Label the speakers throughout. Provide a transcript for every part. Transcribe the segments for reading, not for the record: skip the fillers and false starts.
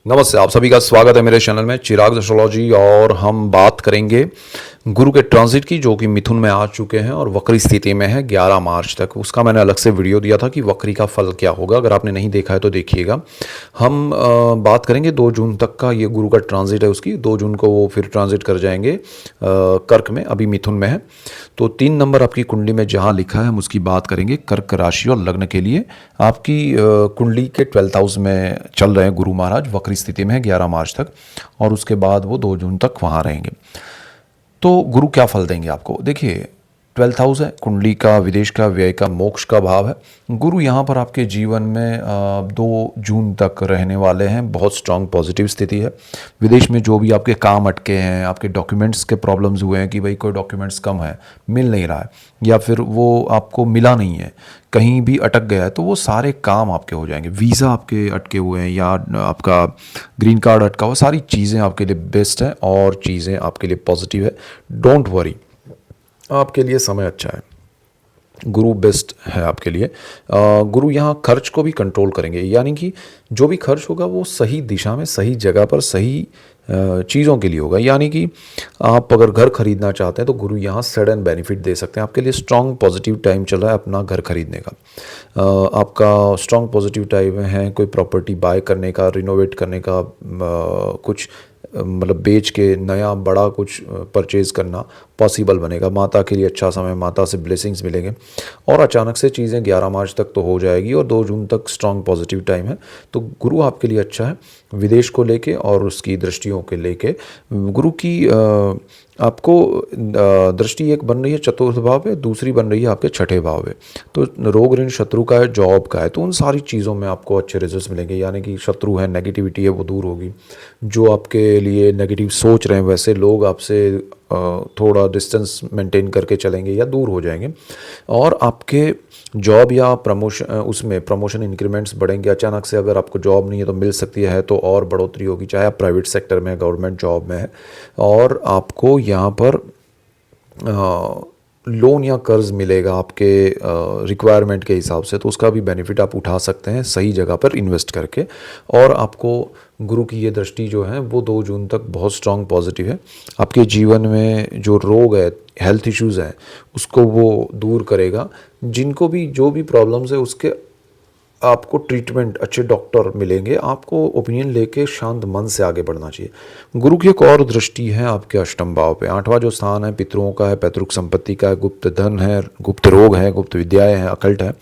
Speaker 1: नमस्ते, आप सभी का स्वागत है मेरे चैनल में चिराग एस्ट्रोलॉजी। और हम बात करेंगे गुरु के ट्रांजिट की, जो कि मिथुन में आ चुके हैं और वक्री स्थिति में है 11 मार्च तक। उसका मैंने अलग से वीडियो दिया था कि वक्री का फल क्या होगा, अगर आपने नहीं देखा है तो देखिएगा। हम बात करेंगे 2 जून तक का, ये गुरु का ट्रांजिट है उसकी। 2 जून को वो फिर ट्रांजिट कर जाएंगे कर्क में, अभी मिथुन में है। तो 3 नंबर आपकी कुंडली में जहाँ लिखा है हम उसकी बात करेंगे। कर्क राशि और लग्न के लिए आपकी कुंडली के 12th हाउस में चल रहे हैं गुरु महाराज, वक्री स्थिति में है 11 मार्च तक, और उसके बाद वो 2 जून तक वहाँ रहेंगे। तो गुरु क्या फल देंगे आपको, देखिए 12th हाउस है कुंडली का, विदेश का, व्यय का, मोक्ष का भाव है। गुरु यहाँ पर आपके जीवन में 2 जून तक रहने वाले हैं। बहुत स्ट्रांग पॉजिटिव स्थिति है। विदेश में जो भी आपके काम अटके हैं, आपके डॉक्यूमेंट्स के प्रॉब्लम्स हुए हैं कि भाई कोई डॉक्यूमेंट्स कम है, मिल नहीं रहा है, या फिर वो आपको मिला नहीं है, कहीं भी अटक गया है, तो वो सारे काम आपके हो जाएंगे। वीज़ा आपके अटके हुए हैं या आपका ग्रीन कार्ड अटका हुआ, सारी चीज़ें आपके लिए बेस्ट है और चीज़ें आपके लिए पॉजिटिव है। डोंट वरी, आपके लिए समय अच्छा है। गुरु बेस्ट है आपके लिए। गुरु यहाँ खर्च को भी कंट्रोल करेंगे, यानी कि जो भी खर्च होगा वो सही दिशा में, सही जगह पर, सही चीज़ों के लिए होगा। यानी कि आप अगर घर खरीदना चाहते हैं तो गुरु यहाँ सडन बेनिफिट दे सकते हैं। आपके लिए स्ट्रॉन्ग पॉजिटिव टाइम चल रहा है अपना घर खरीदने का। आपका स्ट्रॉन्ग पॉजिटिव टाइम है कोई प्रॉपर्टी बाय करने का, रिनोवेट करने का, कुछ मतलब बेच के नया बड़ा कुछ परचेज़ करना पॉसिबल बनेगा। माता के लिए अच्छा समय, माता से ब्लेसिंग्स मिलेंगे। और अचानक से चीज़ें 11 मार्च तक तो हो जाएगी और 2 जून तक स्ट्रॉन्ग पॉजिटिव टाइम है। तो गुरु आपके लिए अच्छा है विदेश को लेके और उसकी दृष्टियों के लेके। गुरु की आपको दृष्टि एक बन रही है चतुर्थ भाव पे, दूसरी बन रही है आपके छठे भाव पे। तो रोग ऋण शत्रु का है, जॉब का है, तो उन सारी चीज़ों में आपको अच्छे रिजल्ट्स मिलेंगे। यानी कि शत्रु है, नेगेटिविटी है, वो दूर होगी। जो आपके लिए नेगेटिव सोच रहे हैं वैसे लोग आपसे थोड़ा डिस्टेंस मेंटेन करके चलेंगे या दूर हो जाएंगे। और आपके जॉब या प्रमोशन, उसमें प्रमोशन इंक्रीमेंट्स बढ़ेंगे। अचानक से अगर आपको जॉब नहीं है तो मिल सकती है, तो और बढ़ोतरी होगी, चाहे आप प्राइवेट सेक्टर में, गवर्नमेंट जॉब में है। और आपको यहाँ पर लोन या कर्ज मिलेगा आपके रिक्वायरमेंट के हिसाब से, तो उसका भी बेनिफिट आप उठा सकते हैं सही जगह पर इन्वेस्ट करके। और आपको गुरु की ये दृष्टि जो है वो 2 जून तक बहुत स्ट्रांग पॉजिटिव है। आपके जीवन में जो रोग है, हेल्थ इश्यूज़ हैं, उसको वो दूर करेगा। जिनको भी जो भी प्रॉब्लम्स है उसके आपको ट्रीटमेंट, अच्छे डॉक्टर मिलेंगे। आपको ओपिनियन लेके शांत मन से आगे बढ़ना चाहिए। गुरु की एक और दृष्टि है आपके अष्टम भाव पे। 8वां जो स्थान है पितरों का है, पैतृक संपत्ति का है, गुप्त धन है, गुप्त रोग है, गुप्त विद्याएं हैं, अकल्ट है।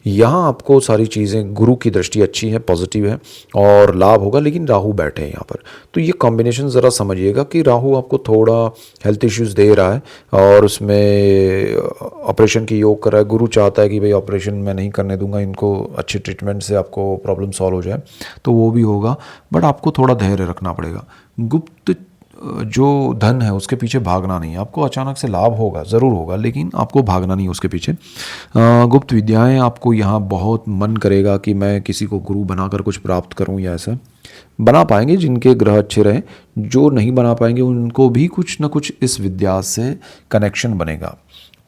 Speaker 1: यहाँ आपको सारी चीज़ें, गुरु की दृष्टि अच्छी है, पॉजिटिव है और लाभ होगा। लेकिन राहु बैठे हैं यहाँ पर, तो ये कॉम्बिनेशन ज़रा समझिएगा कि राहु आपको थोड़ा हेल्थ इश्यूज़ दे रहा है और उसमें ऑपरेशन की योग कर रहा है। गुरु चाहता है कि भाई ऑपरेशन मैं नहीं करने दूंगा इनको, अच्छे ट्रीटमेंट से आपको प्रॉब्लम सॉल्व हो जाए, तो वो भी होगा। बट आपको थोड़ा धैर्य रखना पड़ेगा। गुप्त जो धन है उसके पीछे भागना नहीं है। आपको अचानक से लाभ होगा, ज़रूर होगा, लेकिन आपको भागना नहीं है उसके पीछे। गुप्त विद्याएं आपको यहाँ बहुत मन करेगा कि मैं किसी को गुरु बनाकर कुछ प्राप्त करूँ, या ऐसा बना पाएंगे जिनके ग्रह अच्छे रहें। जो नहीं बना पाएंगे उनको भी कुछ ना कुछ इस विद्या से कनेक्शन बनेगा।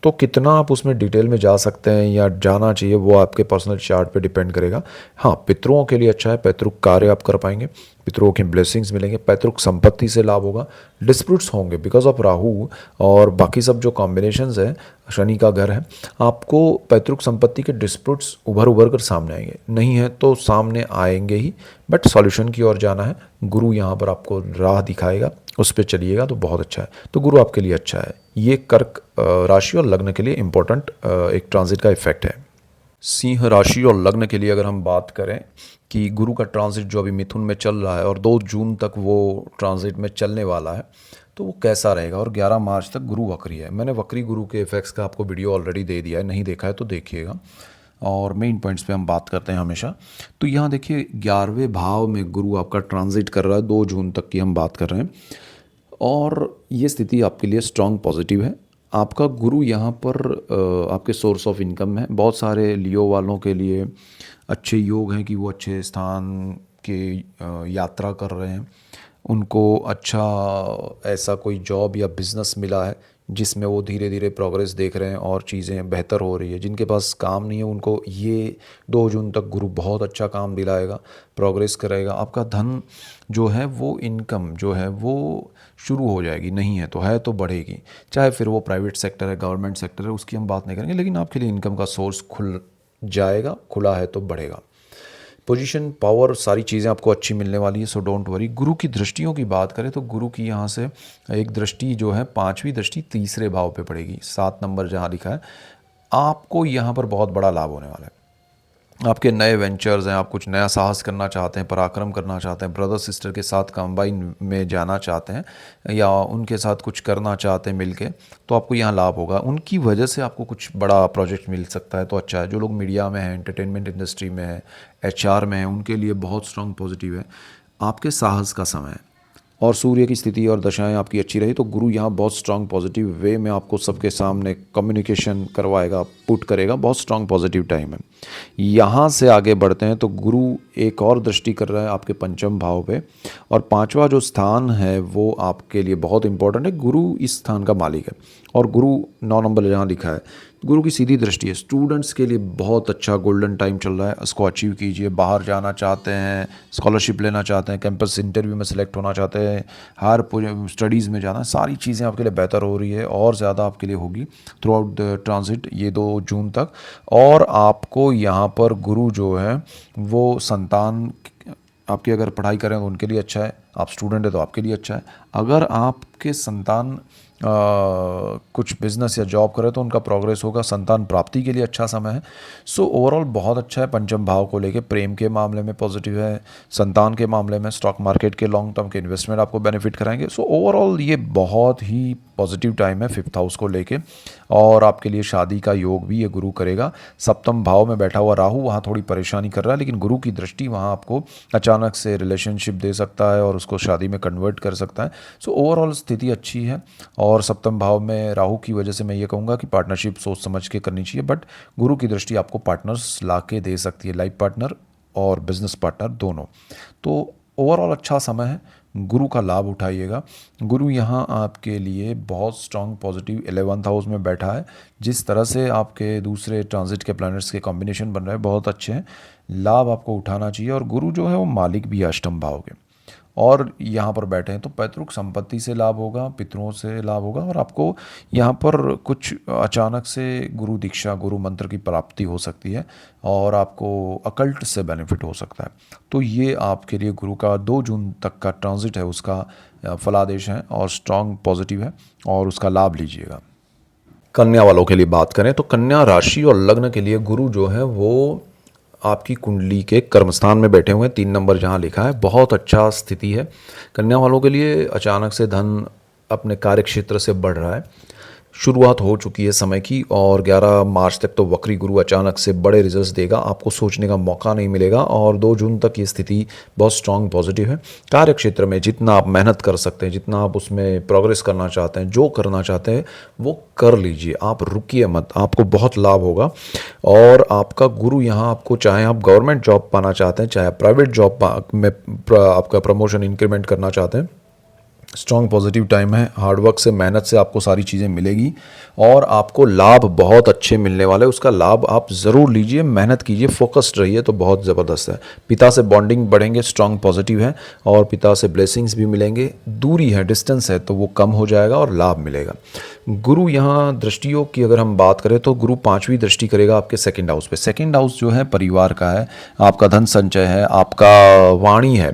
Speaker 1: तो कितना आप उसमें डिटेल में जा सकते हैं या जाना चाहिए वो आपके पर्सनल चार्ट पे डिपेंड करेगा। हाँ, पितरों के लिए अच्छा है, पैतृक कार्य आप कर पाएंगे, पितरों के ब्लेसिंग्स मिलेंगे, पैतृक संपत्ति से लाभ होगा। डिस्प्यूट्स होंगे बिकॉज ऑफ राहु और बाकी सब जो कॉम्बिनेशंस है, शनि का घर है, आपको पैतृक संपत्ति के डिस्प्यूट्स उभर उभर कर सामने आएंगे। नहीं है तो सामने आएंगे ही, बट सॉल्यूशन की ओर जाना है। गुरु यहाँ पर आपको राह दिखाएगा, उस पर चलिएगा तो बहुत अच्छा है। तो गुरु आपके लिए अच्छा है। ये कर्क राशि और लग्न के लिए इम्पोर्टेंट एक ट्रांजिट का इफेक्ट है। सिंह राशि और लग्न के लिए अगर हम बात करें कि गुरु का ट्रांजिट जो अभी मिथुन में चल रहा है और 2 जून तक वो ट्रांजिट में चलने वाला है, तो वो कैसा रहेगा। और 11 मार्च तक गुरु वक्री है। मैंने वक्री गुरु के इफेक्ट्स का आपको वीडियो ऑलरेडी दे दिया है, नहीं देखा है तो देखिएगा। और मेन पॉइंट्स पे हम बात करते हैं हमेशा। तो यहाँ देखिए 11वें भाव में गुरु आपका ट्रांजिट कर रहा है, 2 जून तक की हम बात कर रहे हैं। और ये स्थिति आपके लिए स्ट्रांग पॉजिटिव है। आपका गुरु यहाँ पर आपके सोर्स ऑफ इनकम है। बहुत सारे लियो वालों के लिए अच्छे योग हैं कि वो अच्छे स्थान के यात्रा कर रहे हैं। उनको अच्छा ऐसा कोई जॉब या बिज़नेस मिला है जिसमें वो धीरे धीरे प्रोग्रेस देख रहे हैं और चीज़ें बेहतर हो रही है। जिनके पास काम नहीं है उनको ये 2 जून तक गुरु बहुत अच्छा काम दिलाएगा, प्रोग्रेस करेगा। आपका धन जो है वो इनकम जो है वो शुरू हो जाएगी, नहीं है तो बढ़ेगी। चाहे फिर वो प्राइवेट सेक्टर है, गवर्नमेंट सेक्टर है, उसकी हम बात नहीं करेंगे, लेकिन आपके लिए इनकम का सोर्स खुल जाएगा, खुला है तो बढ़ेगा। पोजीशन, पावर, सारी चीज़ें आपको अच्छी मिलने वाली है, सो डोंट वरी। गुरु की दृष्टियों की बात करें तो गुरु की यहाँ से एक दृष्टि जो है 5वीं दृष्टि तीसरे भाव पे पड़ेगी, 7 नंबर जहाँ लिखा है। आपको यहाँ पर बहुत बड़ा लाभ होने वाला है। आपके नए वेंचर्स हैं, आप कुछ नया साहस करना चाहते हैं, पराक्रम करना चाहते हैं, ब्रदर सिस्टर के साथ कंबाइन में जाना चाहते हैं या उनके साथ कुछ करना चाहते हैं मिलके, तो आपको यहाँ लाभ होगा। उनकी वजह से आपको कुछ बड़ा प्रोजेक्ट मिल सकता है तो अच्छा है। जो लोग मीडिया में हैं, एंटरटेनमेंट इंडस्ट्री में है, एचआर में है, उनके लिए बहुत स्ट्रॉन्ग पॉजिटिव है। आपके साहस का समय है और सूर्य की स्थिति और दशाएं आपकी अच्छी रही तो गुरु यहाँ बहुत स्ट्रांग पॉजिटिव वे में आपको सबके सामने कम्युनिकेशन करवाएगा, पुट करेगा। बहुत स्ट्रांग पॉजिटिव टाइम है। यहाँ से आगे बढ़ते हैं तो गुरु एक और दृष्टि कर रहा है आपके 5वें भाव पे, और 5वां जो स्थान है वो आपके लिए बहुत इंपॉर्टेंट है। गुरु इस स्थान का मालिक है और गुरु 9 नंबर जहाँ लिखा है, गुरु की सीधी दृष्टि है। स्टूडेंट्स के लिए बहुत अच्छा गोल्डन टाइम चल रहा है, इसको अचीव कीजिए। बाहर जाना चाहते हैं, स्कॉलरशिप लेना चाहते हैं, कैंपस इंटरव्यू में सेलेक्ट होना चाहते हैं, हायर स्टडीज़ में जाना, सारी चीज़ें आपके लिए बेहतर हो रही है और ज़्यादा आपके लिए होगी थ्रू आउट द ट्रांजिट ये 2 जून तक। और आपको यहाँ पर गुरु जो है वो संतान, आपकी अगर पढ़ाई करें तो उनके लिए अच्छा है, आप स्टूडेंट है तो आपके लिए अच्छा है। अगर आपके संतान कुछ बिजनेस या जॉब करें तो उनका प्रोग्रेस होगा, संतान प्राप्ति के लिए अच्छा समय है। सो ओवरऑल बहुत अच्छा है। 5वें भाव को लेके प्रेम के मामले में पॉजिटिव है, संतान के मामले में, स्टॉक मार्केट के लॉन्ग टर्म के इन्वेस्टमेंट आपको बेनिफिट कराएंगे। सो ओवरऑल ये बहुत ही पॉजिटिव टाइम है 5th हाउस को लेके। और आपके लिए शादी का योग भी ये गुरु करेगा। 7वें भाव में बैठा हुआ राहु वहाँ थोड़ी परेशानी कर रहा है, लेकिन गुरु की दृष्टि वहाँ आपको अचानक से रिलेशनशिप दे सकता है और उसको शादी में कन्वर्ट कर सकता है। सो ओवरऑल स्थिति अच्छी है। और 7वें भाव में राहु की वजह से मैं ये कहूँगा कि पार्टनरशिप सोच समझ के करनी चाहिए, बट गुरु की दृष्टि आपको पार्टनर्स ला के दे सकती है, लाइफ पार्टनर और बिजनेस पार्टनर दोनों। तो ओवरऑल अच्छा समय है, गुरु का लाभ उठाइएगा। गुरु यहाँ आपके लिए बहुत स्ट्रॉन्ग पॉजिटिव 11th हाउस में बैठा है। जिस तरह से आपके दूसरे ट्रांजिट के प्लैनेट्स के कॉम्बिनेशन बन रहे हैं बहुत अच्छे हैं, लाभ आपको उठाना चाहिए। और गुरु जो है वो मालिक भी है 8वें भाव के, और यहाँ पर बैठे हैं तो पैतृक संपत्ति से लाभ होगा, पितरों से लाभ होगा, और आपको यहाँ पर कुछ अचानक से गुरु दीक्षा, गुरु मंत्र की प्राप्ति हो सकती है और आपको अकल्ट से बेनिफिट हो सकता है। तो ये आपके लिए गुरु का 2 जून तक का ट्रांजिट है, उसका फलादेश है और स्ट्रॉन्ग पॉजिटिव है और उसका लाभ लीजिएगा। कन्या वालों के लिए बात करें तो कन्या राशि और लग्न के लिए गुरु जो है वो आपकी कुंडली के कर्मस्थान में बैठे हुए हैं, 3 नंबर जहां लिखा है। बहुत अच्छा स्थिति है कन्या वालों के लिए। अचानक से धन अपने कार्य क्षेत्र से बढ़ रहा है, शुरुआत हो चुकी है समय की, और 11 मार्च तक तो वक्री गुरु अचानक से बड़े रिजल्ट्स देगा, आपको सोचने का मौका नहीं मिलेगा। और 2 जून तक ये स्थिति बहुत स्ट्रांग पॉजिटिव है। कार्य क्षेत्र में जितना आप मेहनत कर सकते हैं, जितना आप उसमें प्रोग्रेस करना चाहते हैं, जो करना चाहते हैं वो कर लीजिए, आप रुकिए मत, आपको बहुत लाभ होगा। और आपका गुरु यहाँ आपको, चाहे आप गवर्नमेंट जॉब पाना चाहते हैं, चाहे प्राइवेट जॉब में आपका प्रमोशन इंक्रीमेंट करना चाहते हैं, स्ट्रॉन्ग पॉजिटिव टाइम है। हार्डवर्क से, मेहनत से आपको सारी चीज़ें मिलेगी और आपको लाभ बहुत अच्छे मिलने वाले। उसका लाभ आप ज़रूर लीजिए, मेहनत कीजिए, फोकस्ड रहिए तो बहुत ज़बरदस्त है। पिता से बॉन्डिंग बढ़ेंगे, स्ट्रॉन्ग पॉजिटिव है, और पिता से ब्लेसिंग्स भी मिलेंगे। दूरी है, डिस्टेंस है तो वो कम हो जाएगा और लाभ मिलेगा। गुरु यहाँ दृष्टियों की अगर हम बात करें तो गुरु 5वीं दृष्टि करेगा आपके 2nd हाउस पे। 2nd हाउस जो है परिवार का है, आपका धन संचय है, आपका वाणी है।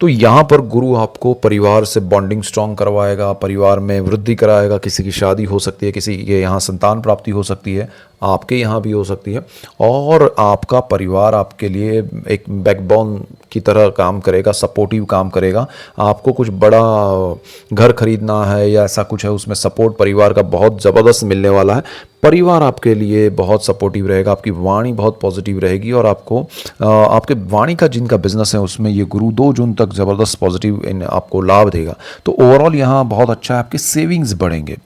Speaker 1: तो यहाँ पर गुरु आपको परिवार से बॉन्डिंग स्ट्रॉन्ग करवाएगा, परिवार में वृद्धि कराएगा। किसी की शादी हो सकती है, किसी के यहाँ संतान प्राप्ति हो सकती है, आपके यहाँ भी हो सकती है। और आपका परिवार आपके लिए एक बैकबोन की तरह काम करेगा, सपोर्टिव काम करेगा। आपको कुछ बड़ा घर खरीदना है या ऐसा कुछ है, उसमें सपोर्ट परिवार का बहुत ज़बरदस्त मिलने वाला है। परिवार आपके लिए बहुत सपोर्टिव रहेगा, आपकी वाणी बहुत पॉजिटिव रहेगी, और आपको आपके वाणी का जिनका बिजनेस है उसमें ये गुरु 2 जून तक ज़बरदस्त पॉजिटिव आपको लाभ देगा। तो ओवरऑल यहाँ बहुत अच्छा है, आपके सेविंग्स बढ़ेंगे।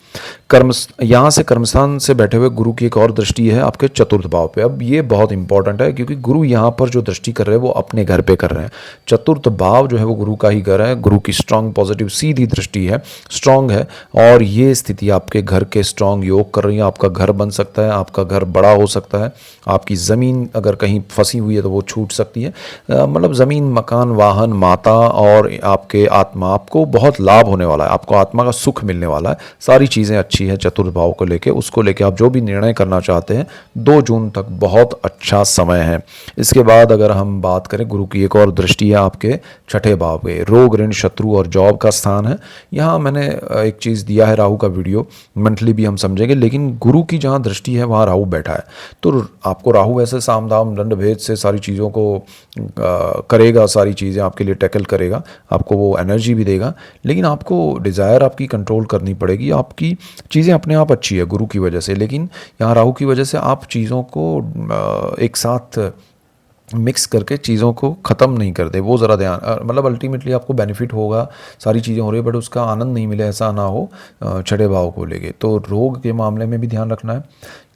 Speaker 1: कर्म यहाँ से कर्मस्थान से बैठे हुए गुरु की एक और दृष्टि है आपके चतुर्थ भाव पे। अब ये बहुत इंपॉर्टेंट है क्योंकि गुरु यहाँ पर जो दृष्टि कर रहे हैं वो अपने घर पे कर रहे हैं। चतुर्थ भाव जो है वो गुरु का ही घर है, गुरु की स्ट्रांग पॉजिटिव सीधी दृष्टि है, स्ट्रांग है, और ये स्थिति आपके घर के स्ट्रांग योग कर रही है। आपका घर बन सकता है, आपका घर बड़ा हो सकता है, आपकी ज़मीन अगर कहीं फंसी हुई है तो वो छूट सकती है। मतलब ज़मीन, मकान, वाहन, माता और आपके आत्मा, आपको बहुत लाभ होने वाला है, आपको आत्मा का सुख मिलने वाला है। सारी चीज़ें अच्छी है चतुर्थ भाव को लेके। उसको लेके आप जो भी निर्णय करना चाहते हैं 2 जून तक बहुत अच्छा समय है। इसके बाद अगर हम बात करें, गुरु की एक और दृष्टि है आपके छठे भाव पे, रोग, ऋण, शत्रु और जॉब का स्थान है। यहाँ मैंने एक चीज़ दिया है राहु का वीडियो, मंथली भी हम समझेंगे, लेकिन गुरु की जहाँ दृष्टि है वहाँ राहु बैठा है। तो आपको राहु वैसे साम दाम दंड भेद से सारी चीज़ों को करेगा, सारी चीज़ें आपके लिए टैकल करेगा, आपको वो एनर्जी भी देगा, लेकिन आपको डिज़ायर आपकी कंट्रोल करनी पड़ेगी। आपकी चीज़ें अपने आप अच्छी है गुरु की वजह से, लेकिन यहाँ राहु की वजह से आप चीज़ों को एक साथ मिक्स करके चीज़ों को ख़त्म नहीं कर दे, वो ज़रा ध्यान, मतलब अल्टीमेटली आपको बेनिफिट होगा, सारी चीज़ें हो रही है, बट उसका आनंद नहीं मिले, ऐसा ना हो छठे भाव को लेके। तो रोग के मामले में भी ध्यान रखना है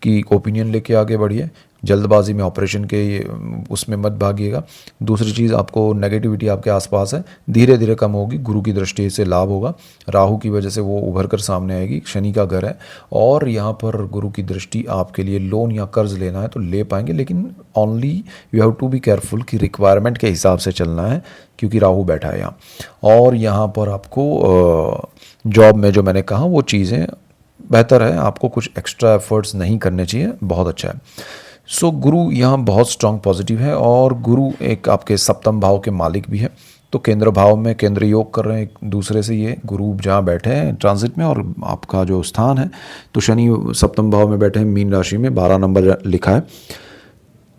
Speaker 1: कि ओपिनियन लेके आगे बढ़िए, जल्दबाजी में ऑपरेशन के उसमें मत भागिएगा। दूसरी चीज़, आपको नेगेटिविटी आपके आसपास है, धीरे धीरे कम होगी, गुरु की दृष्टि से लाभ होगा, राहु की वजह से वो उभर कर सामने आएगी, शनि का घर है, और यहाँ पर गुरु की दृष्टि आपके लिए लोन या कर्ज लेना है तो ले पाएंगे, लेकिन only you have to be careful कि रिक्वायरमेंट के हिसाब से चलना है, क्योंकि राहु बैठा है यहाँ। और यहाँ पर आपको जॉब में जो मैंने कहा वो चीज़ें बेहतर है, आपको कुछ एक्स्ट्रा एफर्ट्स नहीं करने चाहिए, बहुत अच्छा है। सो गुरु यहाँ बहुत स्ट्रांग पॉजिटिव है, और गुरु एक आपके सप्तम भाव के मालिक भी है। तो केंद्र भाव में केंद्र योग कर रहे हैं एक दूसरे से, ये गुरु जहाँ बैठे हैं ट्रांजिट में, और आपका जो स्थान है तो शनि सप्तम भाव में बैठे हैं, मीन राशि में, 12 नंबर लिखा है।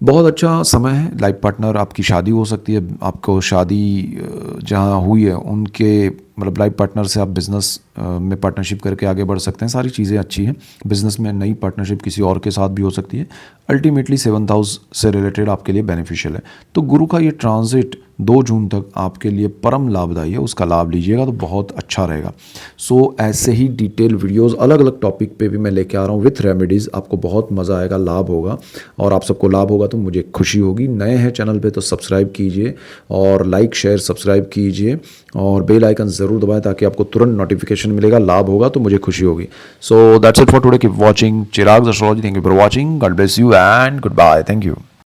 Speaker 1: बहुत अच्छा समय है। लाइफ पार्टनर, आपकी शादी हो सकती है, आपको शादी जहाँ हुई है उनके मतलब लाइफ पार्टनर से आप बिज़नेस में पार्टनरशिप करके आगे बढ़ सकते हैं, सारी चीज़ें अच्छी हैं। बिज़नेस में नई पार्टनरशिप किसी और के साथ भी हो सकती है। अल्टीमेटली 7th हाउस से रिलेटेड आपके लिए बेनिफिशियल है। तो गुरु का ये ट्रांजिट 2 जून तक आपके लिए परम लाभदायी है, उसका लाभ लीजिएगा तो बहुत अच्छा रहेगा। सो ऐसे ही डिटेल वीडियोस अलग अलग टॉपिक पे भी मैं लेके आ रहा हूँ विथ रेमेडीज़, आपको बहुत मज़ा आएगा, लाभ होगा, और आप सबको लाभ होगा तो मुझे खुशी होगी। नए हैं चैनल पे तो सब्सक्राइब कीजिए, और लाइक शेयर सब्सक्राइब कीजिए, और बेल आइकन ज़रूर दबाएं ताकि आपको तुरंत नोटिफिकेशन मिलेगा। लाभ होगा तो मुझे खुशी होगी। So that's it for today, keep watching Chirag astrology. Thank you for watching, God bless you and goodbye, thank you.